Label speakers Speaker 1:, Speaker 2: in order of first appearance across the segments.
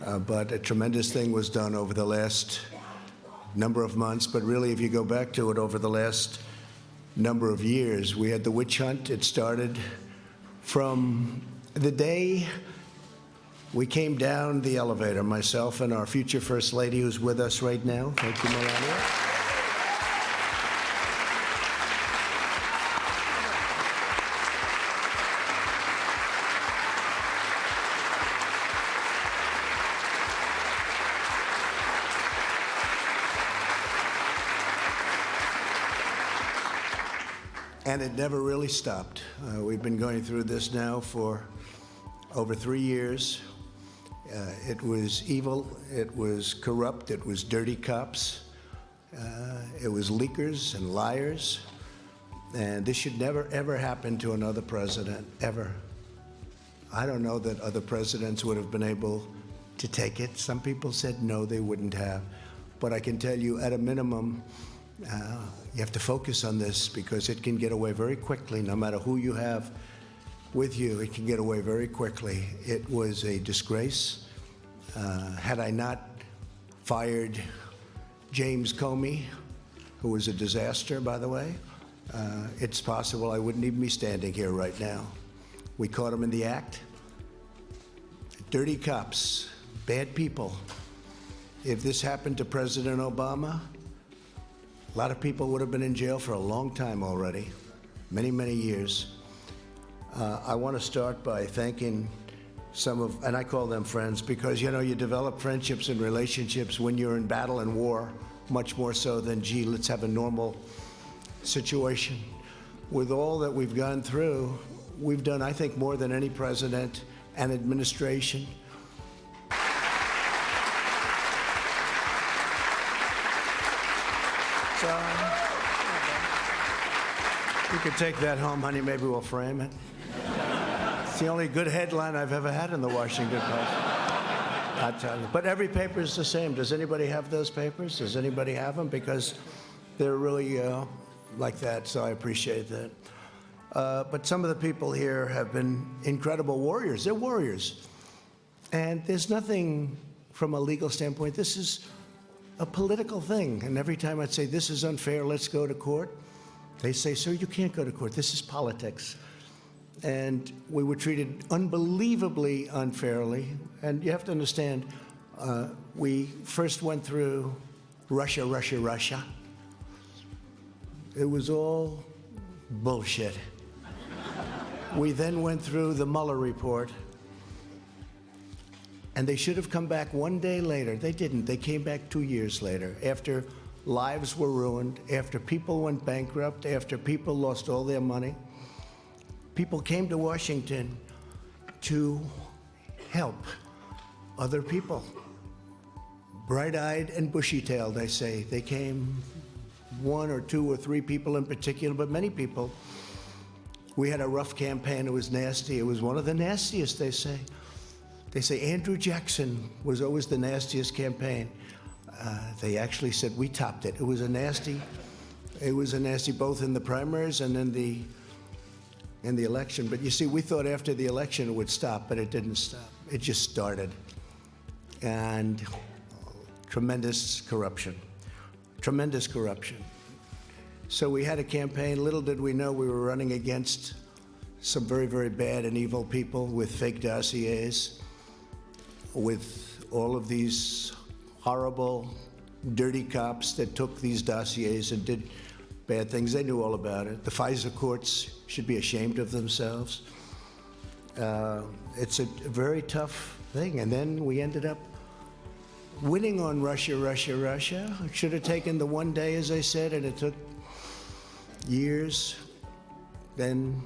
Speaker 1: But a tremendous thing was done over the last number of months. But really, if you go back to it over the last number of years, we had the witch hunt. It started from the day we came down the elevator, myself and our future First Lady, who's with us right now. Thank you, Melania. And it never really stopped. We've been going through this now for over 3 years. It was evil, it was corrupt, it was dirty cops, it was leakers and liars. And this should never, ever happen to another president, ever. I don't know that other presidents would have been able to take it. Some people said no, they wouldn't have. But I can tell you, at a minimum, you have to focus on this because it can get away very quickly. No matter who you have with you, it can get away very quickly. It was a disgrace. Had I not fired James Comey, who was a disaster, by the way, it's possible I wouldn't even be standing here right now. We caught him in the act. Dirty cops, bad people. If this happened to President Obama, a lot of people would have been in jail for a long time already, many, many years. I want to start by thanking some of, and I call them friends, because, you know, you develop friendships and relationships when you're in battle and war, much more so than, gee, let's have a normal situation. With all that we've gone through, we've done, I think, more than any president and administration. So, you could take that home, honey. Maybe we'll frame it. It's the only good headline I've ever had in the Washington Post. I tell you. But every paper is the same. Does anybody have those papers? Does anybody have them? Because they're really like that, so I appreciate that. But some of the people here have been incredible warriors. They're warriors. And there's nothing from a legal standpoint. This is a political thing. And every time I'd say, this is unfair, let's go to court, they say, sir, you can't go to court. This is politics. And we were treated unbelievably unfairly. And you have to understand, we first went through Russia. It was all bullshit. We then went through the Mueller report. And they should have come back one day later. They didn't. They came back 2 years later, after lives were ruined, after people went bankrupt, after people lost all their money. People came to Washington to help other people. Bright-eyed and bushy-tailed, I say. They came, 1 or 2 or 3 people in particular, but many people. We had a rough campaign. It was nasty. It was one of the nastiest, they say. They say Andrew Jackson was always the nastiest campaign. They actually said we topped it. It was a nasty both in the primaries and in the election. But you see, we thought after the election it would stop, but it didn't stop. It just started. And tremendous corruption. So we had a campaign. Little did we know we were running against some very, very bad and evil people with fake dossiers, with all of these horrible, dirty cops that took these dossiers and did bad things. They knew all about it. The FISA courts should be ashamed of themselves. It's a very tough thing. And then we ended up winning on Russia. It should have taken the one day, as I said, and it took years. Then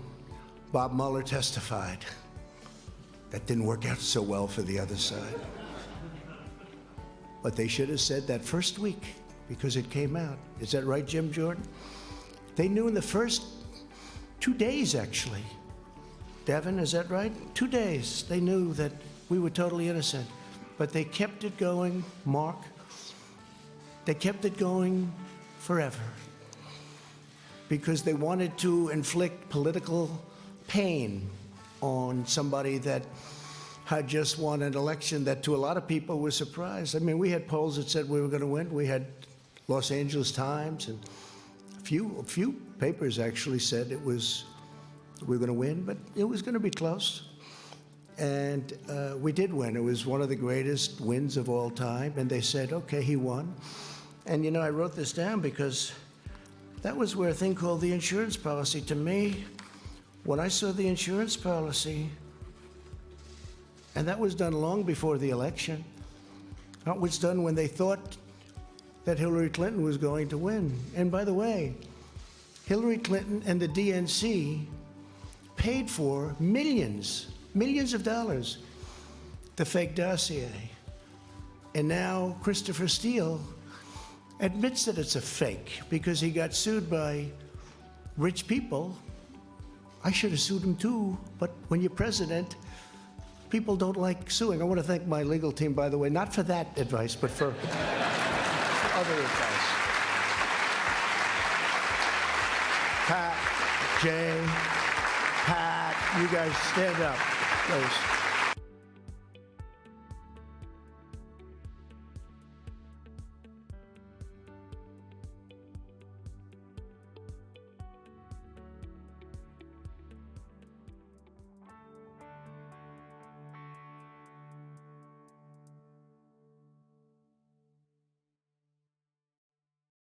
Speaker 1: Bob Mueller testified. That didn't work out so well for the other side. But they should have said that first week, because it came out. Is that right, Jim Jordan? They knew in the first 2 days, actually. Devin, is that right? 2 days, they knew that we were totally innocent. But they kept it going, Mark. They kept it going forever. Because they wanted to inflict political pain on somebody that had just won an election that to a lot of people was surprised. I mean, we had polls that said we were going to win. We had Los Angeles Times and a few papers actually said we were going to win, but it was going to be close. And we did win. It was one of the greatest wins of all time. And they said, okay, he won. And, you know, I wrote this down because that was where a thing called the insurance policy, to me, when I saw the insurance policy, and that was done long before the election. That was done when they thought that Hillary Clinton was going to win. And by the way, Hillary Clinton and the DNC paid for millions of dollars, the fake dossier. And now Christopher Steele admits that it's a fake because he got sued by rich people. I should have sued him too, but when you're president, people don't like suing. I want to thank my legal team, by the way, not for that advice, but for other advice. Pat, Jay, Pat, you guys stand up, please.